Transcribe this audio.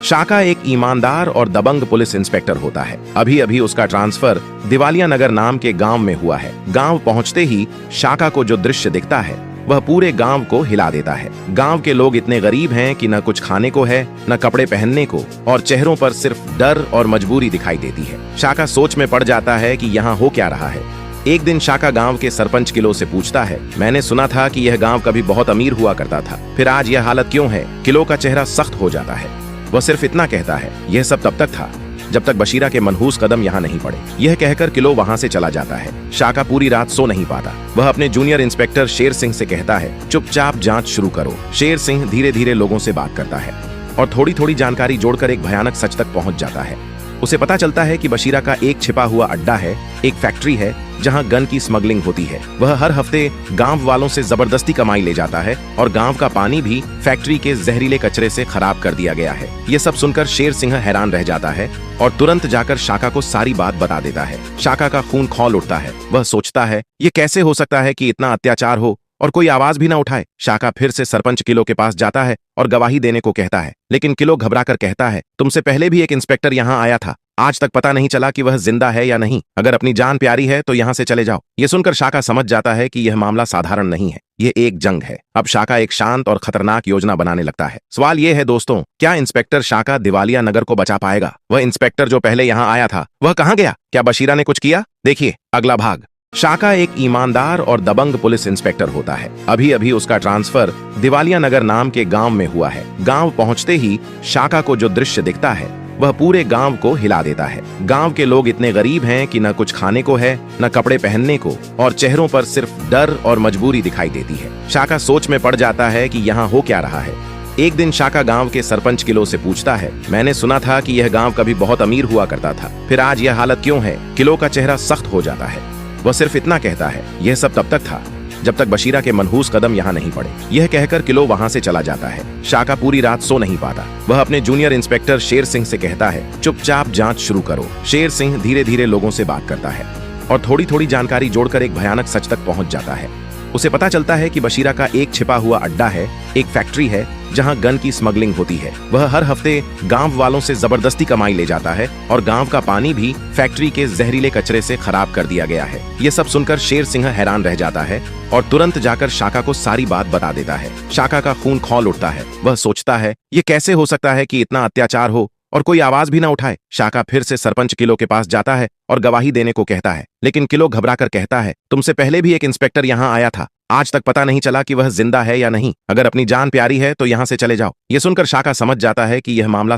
शाका एक ईमानदार और दबंग पुलिस इंस्पेक्टर होता है। अभी अभी उसका ट्रांसफर दिवालिया नगर नाम के गांव में हुआ है। गांव पहुंचते ही शाका को जो दृश्य दिखता है वह पूरे गांव को हिला देता है। गांव के लोग इतने गरीब हैं कि न कुछ खाने को है, न कपड़े पहनने को, और चेहरों पर सिर्फ डर और मजबूरी दिखाई देती है। शाका सोच में पड़ जाता है कि यहाँ हो क्या रहा है। एक दिन शाका गांव के सरपंच किलो से पूछता है, मैंने सुना था कि यह गांव कभी बहुत अमीर हुआ करता था, फिर आज यह हालत क्यों है? किलो का चेहरा सख्त हो जाता है। वह सिर्फ इतना कहता है, यह सब तब तक था जब तक बशीरा के मनहूस कदम यहाँ नहीं पड़े। यह कहकर किलो वहाँ से चला जाता है। शाका पूरी रात सो नहीं पाता। वह अपने जूनियर इंस्पेक्टर शेर सिंह से कहता है, चुपचाप जांच शुरू करो। शेर सिंह धीरे धीरे लोगों से बात करता है और थोड़ी थोड़ी जानकारी जोड़कर एक भयानक सच तक पहुंच जाता है। उसे पता चलता है कि बशीरा का एक छिपा हुआ अड्डा है, एक फैक्ट्री है जहां गन की स्मगलिंग होती है। वह हर हफ्ते गांव वालों से जबरदस्ती कमाई ले जाता है और गांव का पानी भी फैक्ट्री के जहरीले कचरे से खराब कर दिया गया है। यह सब सुनकर शेर सिंह हैरान रह जाता है और तुरंत जाकर शाका को सारी बात बता देता है। शाका का खून खौल उठता है। वह सोचता है, ये कैसे हो सकता है कि इतना अत्याचार हो और कोई आवाज भी ना उठाए। शाका फिर से सरपंच किलो के पास जाता है और गवाही देने को कहता है, लेकिन किलो घबराकर कहता है, तुमसे पहले भी एक इंस्पेक्टर यहाँ आया था, आज तक पता नहीं चला कि वह जिंदा है या नहीं। अगर अपनी जान प्यारी है तो यहाँ से चले जाओ। ये सुनकर शाका समझ जाता है कि यह मामला साधारण नहीं है, यह एक जंग है। अब शाका एक शांत और खतरनाक योजना बनाने लगता है। सवाल यह है दोस्तों, क्या इंस्पेक्टर शाका दिवालिया नगर को बचा पाएगा? वह इंस्पेक्टर जो पहले यहाँ आया था, वह कहाँ गया? क्या बशीरा ने कुछ किया? देखिए अगला भाग। शाका एक ईमानदार और दबंग पुलिस इंस्पेक्टर होता है। अभी अभी उसका ट्रांसफर दिवालिया नगर नाम के गांव में हुआ है। गांव पहुंचते ही शाका को जो दृश्य दिखता है वह पूरे गांव को हिला देता है। गांव के लोग इतने गरीब हैं कि न कुछ खाने को है, न कपड़े पहनने को, और चेहरों पर सिर्फ डर और मजबूरी दिखाई देती है। शाका सोच में पड़ जाता है कि यहाँ हो क्या रहा है। एक दिन शाका गांव के सरपंच किलो से पूछता है, मैंने सुना था कि यह गांव कभी बहुत अमीर हुआ करता था, फिर आज यह हालत क्यों है? किलो का चेहरा सख्त हो जाता है। वह सिर्फ इतना कहता है, यह सब तब तक था जब तक बशीरा के मनहूस कदम यहाँ नहीं पड़े। यह कहकर किलो वहाँ से चला जाता है। शाका पूरी रात सो नहीं पाता। वह अपने जूनियर इंस्पेक्टर शेर सिंह से कहता है, चुपचाप जांच शुरू करो। शेर सिंह धीरे धीरे लोगों से बात करता है और थोड़ी थोड़ी जानकारी जोड़कर एक भयानक सच तक पहुंच जाता है। उसे पता चलता है कि बशीरा का एक छिपा हुआ अड्डा है, एक फैक्ट्री है जहां गन की स्मगलिंग होती है। वह हर हफ्ते गांव वालों से जबरदस्ती कमाई ले जाता है और गांव का पानी भी फैक्ट्री के जहरीले कचरे से खराब कर दिया गया है। यह सब सुनकर शेर सिंह हैरान रह जाता है और तुरंत जाकर शाका को सारी बात बता देता है। शाका का खून खौल उठता है। वह सोचता है, ये कैसे हो सकता है कि इतना अत्याचार हो और कोई आवाज भी ना उठाए। शाका फिर से सरपंच किलो के पास जाता है और गवाही देने को कहता है, लेकिन किलो घबराकर कहता है, तुमसे पहले भी एक इंस्पेक्टर यहाँ आया था, आज तक पता नहीं चला कि वह जिंदा है या नहीं। अगर अपनी जान प्यारी है तो यहाँ से चले जाओ। ये सुनकर शाका समझ जाता है कि यह मामला